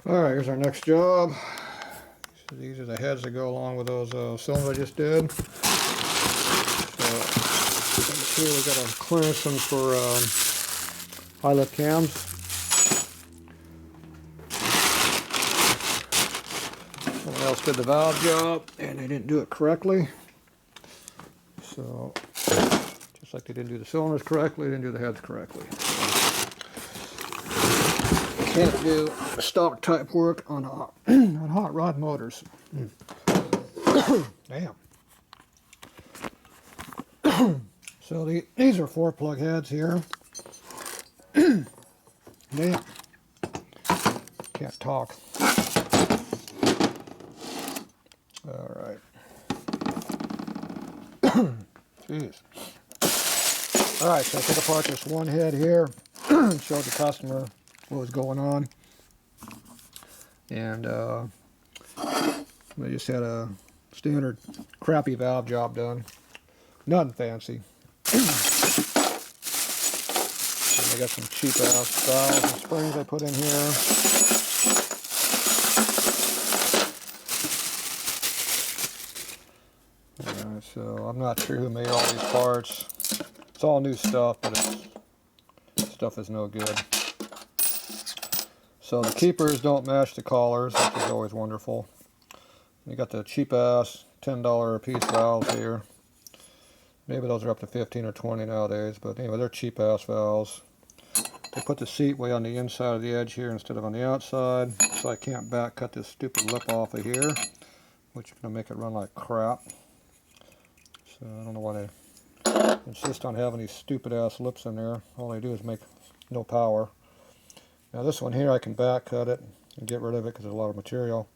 Alright, here's our next job. So these are the heads that go along with those cylinders I just did. So here we got a clearance one for high lift cams. Someone else did the valve job and they didn't do it correctly. So just like they didn't do the cylinders correctly, they didn't do the heads correctly. Can't do stock type work on hot rod motors. Damn. So these are 4-plug heads here. Damn. Can't talk. All right. Jeez. All right, so I took apart this one head here, showed the customer what was going on, and we just had a standard crappy valve job done, nothing fancy. And I got some cheap ass valves and springs I put in here. Alright, so I'm not sure who made all these parts. It's all new stuff, but stuff is no good. So the keepers don't match the collars, which is always wonderful. You got the cheap ass $10 a piece valves here. Maybe those are up to 15 or 20 nowadays, but anyway, they're cheap ass valves. They put the seat way on the inside of the edge here instead of on the outside, so I can't back cut this stupid lip off of here, which is going to make it run like crap. So I don't know why they insist on having these stupid ass lips in there. All they do is make no power. Now this one here I can back cut it and get rid of it because there's a lot of material.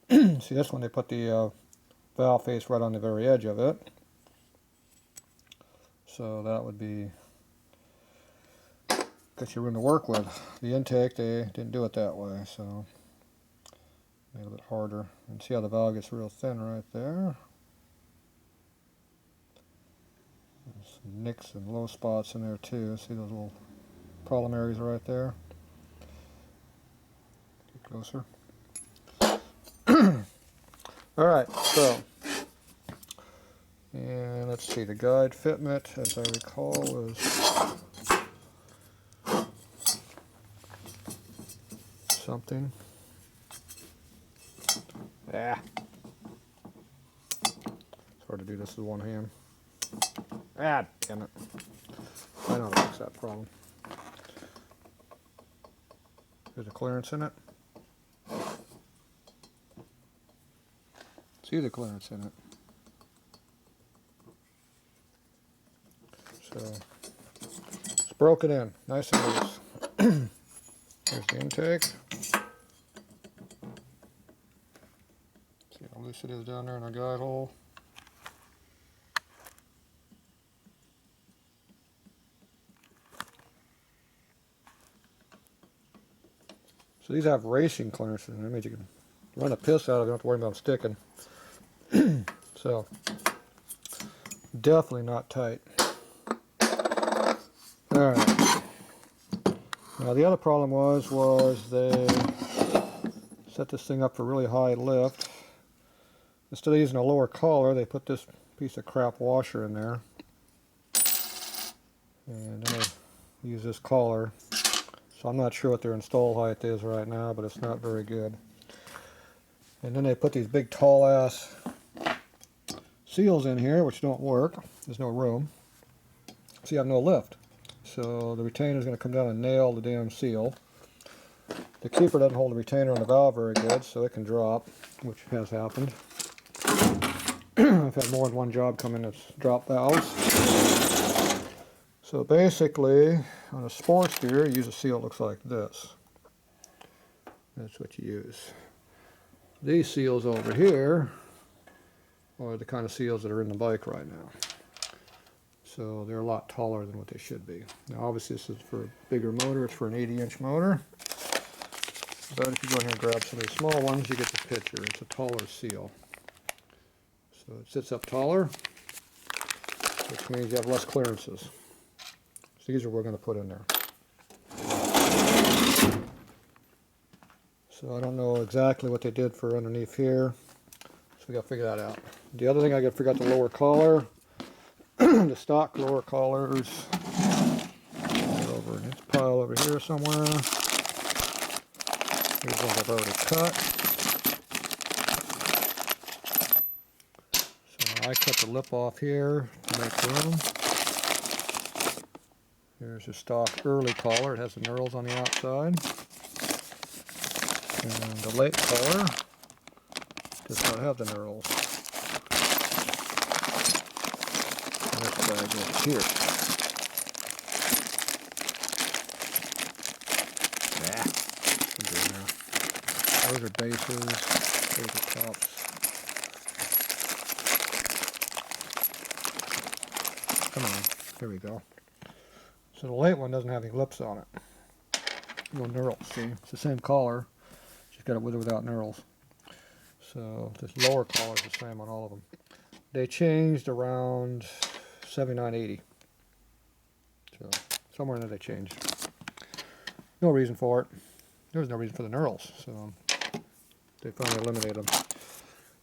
See, this one they put the valve face right on the very edge of it. So that would be got your room to work with. The intake, they didn't do it that way, so made it a bit harder. And see how the valve gets real thin right there. There's some nicks and low spots in there too. See those little problem areas right there? Get closer. Alright, so, and let's see, the guide fitment, as I recall, was something. Ah. It's hard to do this with one hand. Ah, damn it. I know how to fix that problem. There's a clearance in it. See the clearance in it. So it's broken in, nice and loose. Here's the intake. See how loose it is down there in our guide hole. So these have racing clearances, and that means you can run a piss out of it, you don't have to worry about them sticking. So, definitely not tight. Alright. Now the other problem was they set this thing up for really high lift. Instead of using a lower collar, they put this piece of crap washer in there. And then they use this collar. So I'm not sure what their install height is right now, but it's not very good. And then they put these big tall ass seals in here, which don't work. There's no room. So you have no lift. So the retainer is going to come down and nail the damn seal. The keeper doesn't hold the retainer on the valve very good, so it can drop, which has happened. I've had more than one job come in that's drop valves. So basically, on a sportster, you use a seal that looks like this. That's what you use. These seals over here are the kind of seals that are in the bike right now. So they're a lot taller than what they should be. Now obviously this is for a bigger motor, it's for an 80-inch motor. But if you go in here and grab some of these small ones, you get the picture. It's a taller seal. So it sits up taller, which means you have less clearances. So these are what we're going to put in there. So I don't know exactly what they did for underneath here. So we got to figure that out. The other thing, I got to figure out the lower collar. The stock lower collars. They're over in this pile over here somewhere. Here's ones I've already cut. So I cut the lip off here to make room. Here's the stock early collar. It has the knurls on the outside. And the late collar does not have the knurls. And this bag goes here. Yeah, should be in there. Those are bases. Those are tops. Come on, here we go. So the late one doesn't have any lips on it. No knurls, see? It's the same collar. Just got it with or without knurls. So this lower collar is the same on all of them. They changed around 79, 80. So somewhere in there they changed. No reason for it. There was no reason for the knurls, so they finally eliminated them.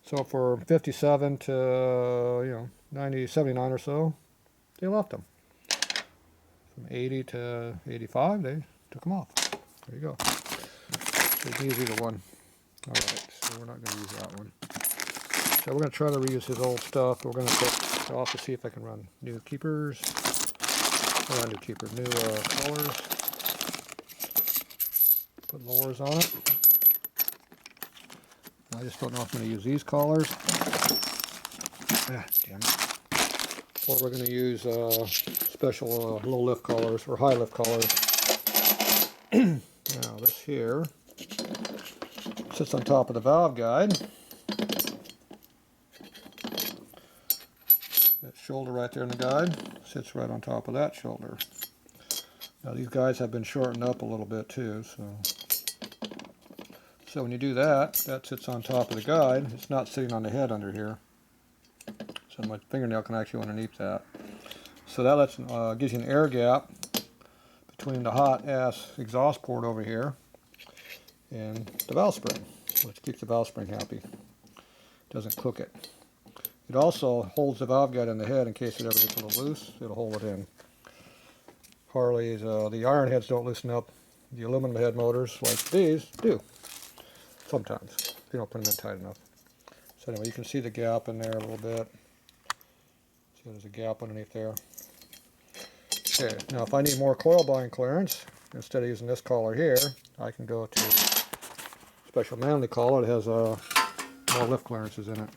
So for 57 to 90, 79 or so, they left them. From 80 to 85, they took them off. There you go. So you can use either one. Alright, so we're not going to use that one. So we're going to try to reuse his old stuff. We're going to put off to see if I can run new keepers. Not new keepers, new collars. Put lowers on it. I just don't know if I'm going to use these collars. Ah, damn it. Or we're going to use special low lift collars or high lift collars. Now this here sits on top of the valve guide. That shoulder right there in the guide sits right on top of that shoulder. Now these guides have been shortened up a little bit too, so when you do that, that sits on top of the guide. It's not sitting on the head under here. So my fingernail can actually go underneath that. So that gives you an air gap between the hot ass exhaust port over here and the valve spring, which keeps the valve spring happy. Doesn't cook it. It also holds the valve guide in the head in case it ever gets a little loose. It'll hold it in. Harley's, the iron heads don't loosen up. The aluminum head motors like these do. Sometimes, if you don't put them in tight enough. So anyway, you can see the gap in there a little bit. See there's a gap underneath there. Okay, now if I need more coil bind clearance, instead of using this collar here, I can go to special Manley collar that has more lift clearances in it.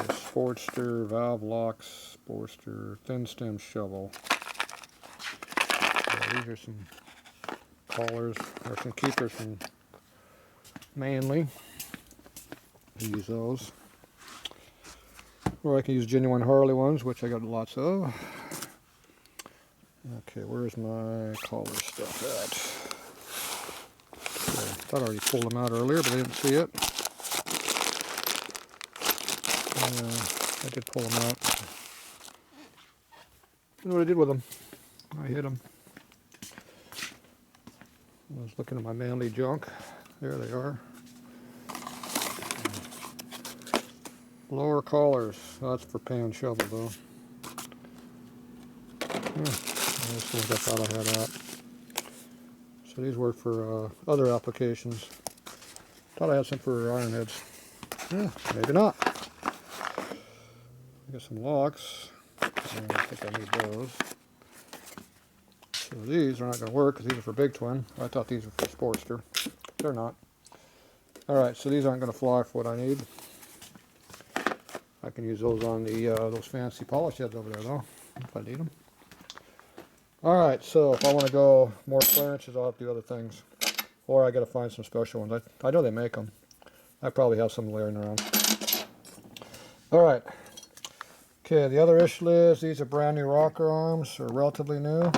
Sportster, valve locks, Sportster, thin stem shovel. So these are some collars, or some keepers from Manley. I use those. Or I can use genuine Harley ones, which I got lots of. Okay, where's my collar stuff at? Okay, I thought I already pulled them out earlier, but I didn't see it. I did pull them out. I don't know what I did with them. I hit them. I was looking at my Manley junk. There they are. Lower collars. That's for pan shovel though. Those ones I thought I had out. So these work for other applications. Thought I had some for iron heads. Maybe not. I got some locks. I think I need those. So these are not going to work because these are for Big Twin. I thought these were for Sportster. They're not. Alright, so these aren't going to fly for what I need. I can use those on the those fancy polish heads over there though, if I need them. Alright, so if I want to go more clearances, I'll have to do other things. Or I got to find some special ones. I know they make them. I probably have some layering around. Alright. Okay, the other issue is these are brand new rocker arms, or relatively new.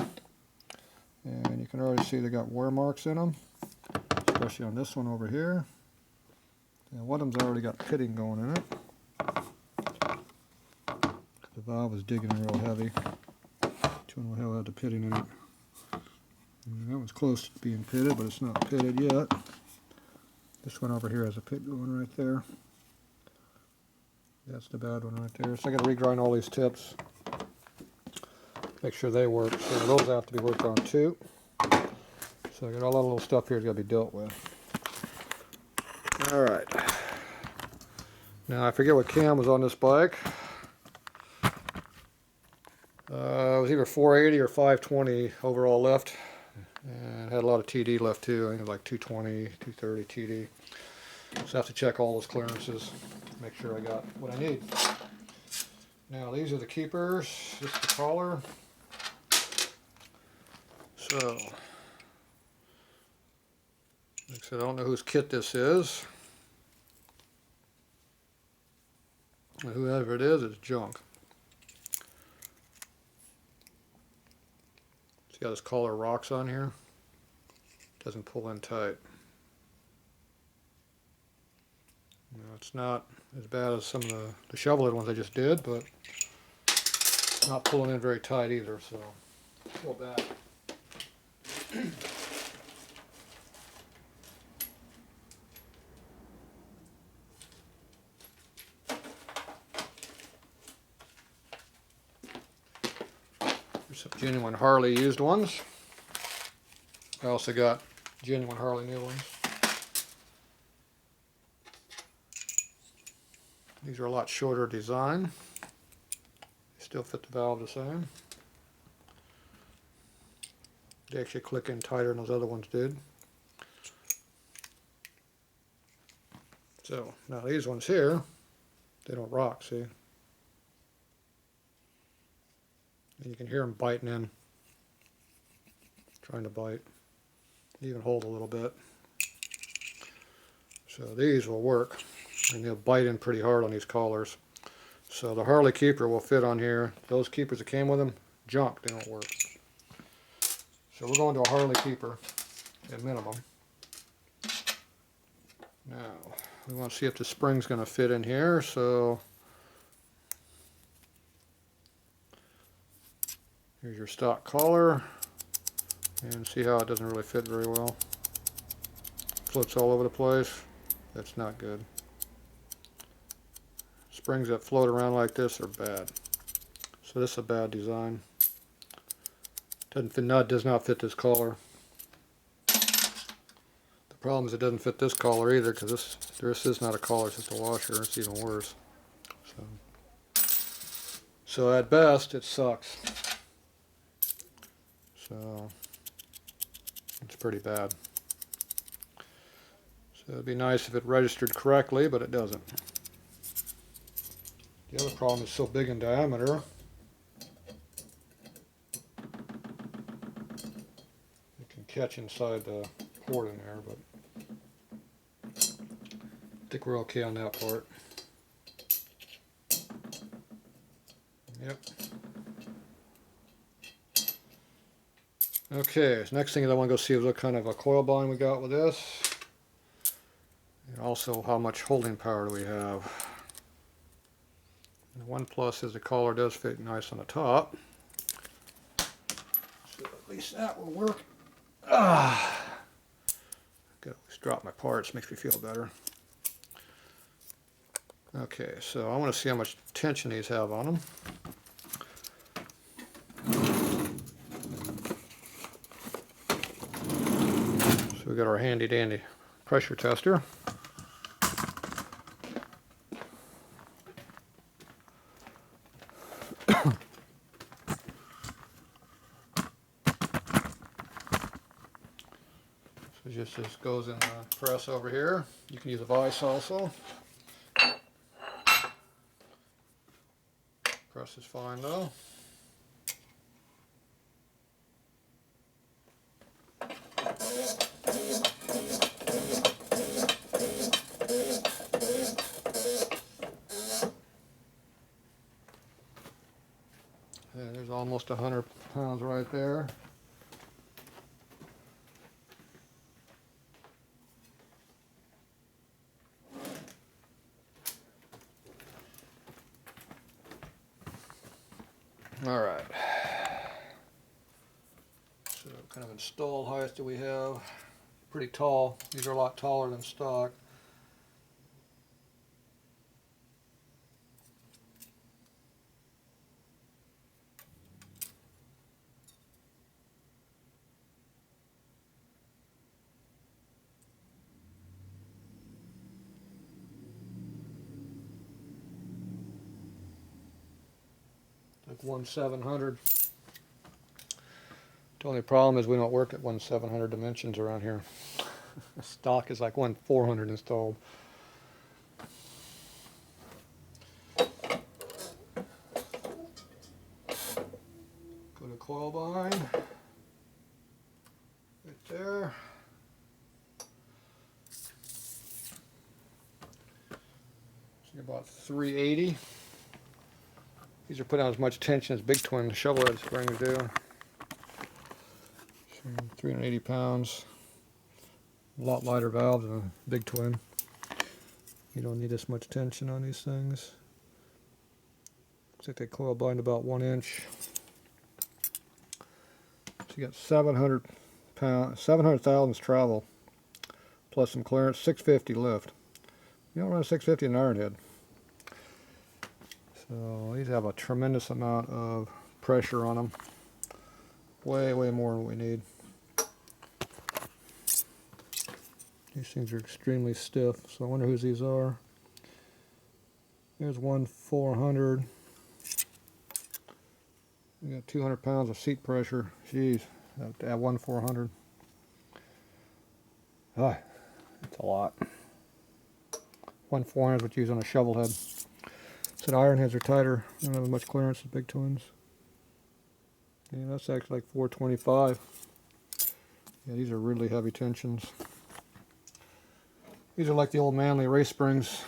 And you can already see they got wear marks in them, especially on this one over here. And one of them's already got pitting going in it. The valve is digging in real heavy. Which one will have the pitting in it? And that one's close to being pitted, but it's not pitted yet. This one over here has a pit going right there. That's the bad one right there. So I got to regrind all these tips. Make sure they work. So those have to be worked on too. So I got all that little stuff here that's got to be dealt with. Alright. Now I forget what cam was on this bike. It was either 480 or 520 overall lift. And had a lot of TD left too. I think it was like 220, 230 TD. So I have to check all those clearances. Make sure I got what I need. Now these are the keepers. This is the collar. So, like I said, I don't know whose kit this is. Whoever it is, it's junk. It's got this collar rocks on here. Doesn't pull in tight. You know, it's not as bad as some of the shovel head ones I just did, but it's not pulling in very tight either, so it's a little bad. There's some genuine Harley used ones. I also got genuine Harley new ones. These are a lot shorter design. They still fit the valve the same. They actually click in tighter than those other ones did. So now these ones here, they don't rock, see? And you can hear them biting in, trying to bite. Even hold a little bit. So these will work, and they'll bite in pretty hard on these collars. So the Harley keeper will fit on here. Those keepers that came with them, junk, they don't work. So we're going to a Harley keeper at minimum. Now, we want to see if the spring's going to fit in here, so here's your stock collar, and see how it doesn't really fit very well. Flips all over the place. That's not good. Springs that float around like this are bad. So this is a bad design. Does not fit this collar. The problem is it doesn't fit this collar either, because this is not a collar, it's just a washer. It's even worse. So at best, it sucks. So it's pretty bad. So it'd be nice if it registered correctly, but it doesn't. The other problem is so big in diameter. It can catch inside the port in there, but I think we're okay on that part. Yep. Okay, so next thing is I want to go see what kind of a coil bond we got with this. And also how much holding power do we have. And one plus is the collar does fit nice on the top. So at least that will work. Gotta always drop my parts, makes me feel better. Okay, so I want to see how much tension these have on them. So we got our handy dandy pressure tester. So just this goes in the press over here. You can use a vise also. Press is fine though. And there's almost 100 pounds right there. All right. So kind of install height do we have? Pretty tall. These are a lot taller than stock. Like 1/700. The only problem is we don't work at 1/700 dimensions around here. Stock is like 1/400 installed. Go to coil bind. Right there. So about 380. These are put on as much tension as big twin shovel head springs do. 380 pounds. A lot lighter valves than a big twin. You don't need this much tension on these things. Looks like they coil bind about 1 inch. So you got 700 thousandths travel plus some clearance, 650 lift. You don't run a 650 in an ironhead. So these have a tremendous amount of pressure on them. Way more than we need. These things are extremely stiff, so I wonder whose these are. Here's 1/400. We got 200 pounds of seat pressure. Jeez, at 1/400. Ah, that's a lot. 1/400 is what you use on a shovel head. So the iron heads are tighter. They don't have as much clearance as big twins. Yeah, that's actually like 425. Yeah, these are really heavy tensions. These are like the old Manly race springs.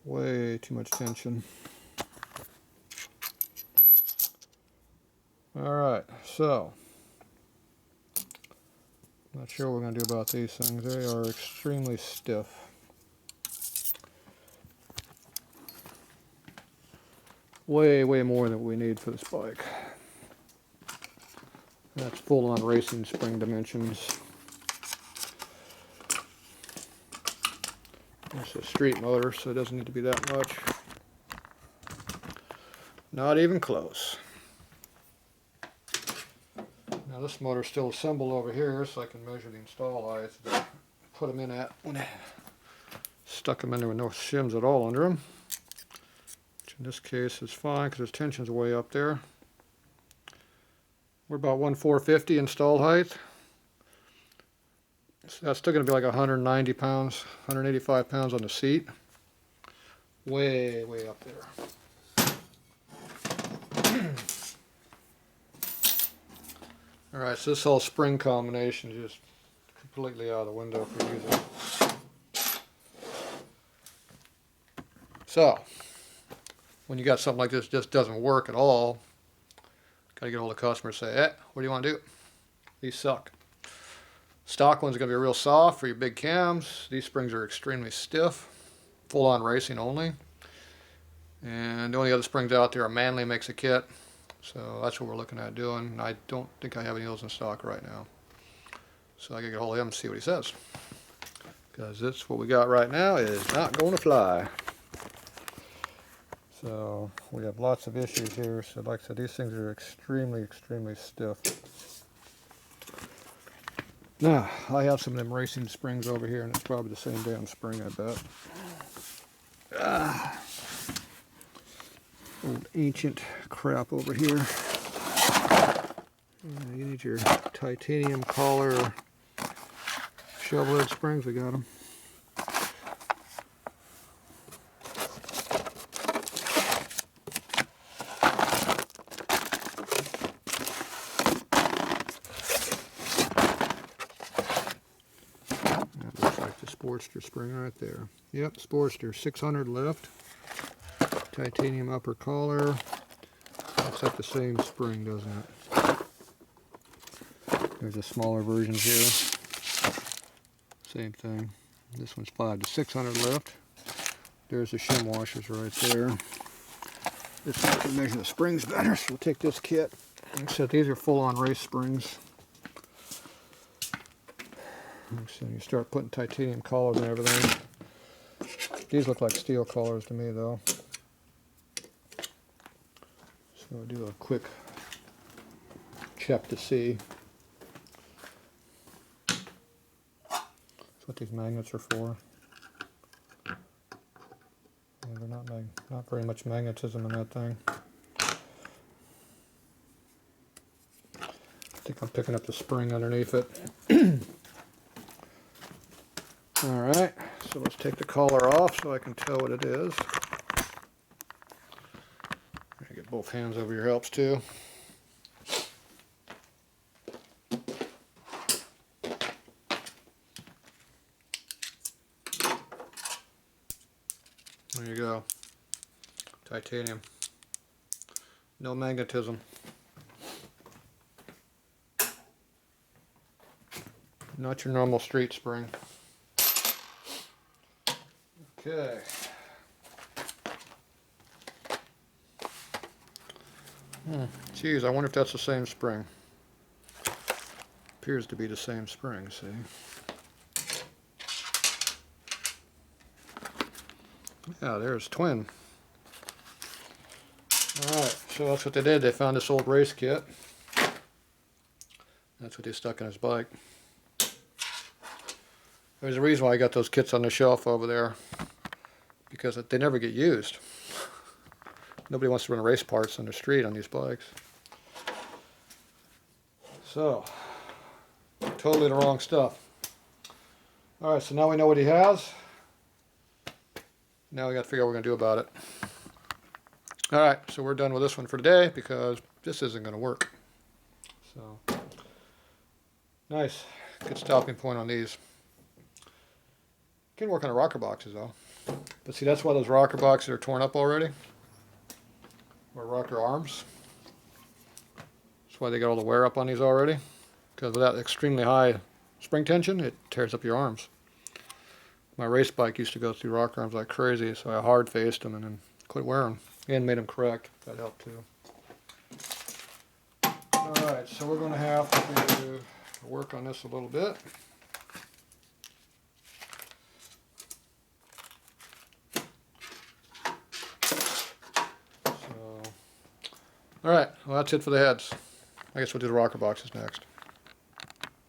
Way too much tension. Alright, so not sure what we're going to do about these things. They are extremely stiff. Way more than we need for this bike. That's full-on racing spring dimensions. It's a street motor, so it doesn't need to be that much. Not even close. Now this motor's still assembled over here, so I can measure the install heights. Put them in at when I stuck them in there with no shims at all under them. Which in this case is fine because the tension's way up there. We're about 1/450 install height. So that's still going to be like 190 pounds, 185 pounds on the seat. Way up there. Alright, so this whole spring combination is just completely out of the window for using. So, when you got something like this just doesn't work at all, got to get hold of the customer and say, what do you want to do? These suck. Stock one's going to be real soft for your big cams. These springs are extremely stiff, full-on racing only. And the only other springs out there are Manly makes a kit. So that's what we're looking at doing. I don't think I have any of those in stock right now. So I gotta get a hold of him and see what he says. Because this, what we got right now, is not going to fly. So we have lots of issues here. So like I said, these things are extremely stiff. Now, I have some of them racing springs over here, and it's probably the same damn spring, I bet. Old ancient crap over here. You need your titanium collar shovel head springs, we got them. That looks like the Sportster spring right there. Yep, Sportster, 600 lift. Titanium upper collar. Looks like the same spring, doesn't it? There's a smaller version here. Same thing. This one's 5 to 600 lift. There's the shim washers right there. This one can measure the springs better, so we'll take this kit. Like I said, these are full-on race springs. So you start putting titanium collars and everything. These look like steel collars to me, though. So we'll do a quick check to see. That's what these magnets are for. Yeah, they're not very much magnetism in that thing. I think I'm picking up the spring underneath it. Alright, so let's take the collar off so I can tell what it is. Get both hands over your helps too. There you go. Titanium. No magnetism. Not your normal street spring. Okay. Geez, I wonder if that's the same spring. Appears to be the same spring, see? Yeah, there's twin. Alright, so that's what they did. They found this old race kit. That's what they stuck in his bike. There's a reason why I got those kits on the shelf over there. Because they never get used. Nobody wants to run race parts on the street on these bikes. So, totally the wrong stuff. Alright, so now we know what he has. Now we got to figure out what we're going to do about it. Alright, so we're done with this one for today because this isn't going to work. So, nice. Good stopping point on these. Can work on the rocker boxes though. But see, that's why those rocker boxes are torn up already. Or rocker arms. That's why they got all the wear up on these already. Because with that extremely high spring tension, it tears up your arms. My race bike used to go through rocker arms like crazy, so I hard faced them and then quit wearing them. And made them correct. That helped too. Alright, so we're going to have to work on this a little bit. Alright, well that's it for the heads. I guess we'll do the rocker boxes next.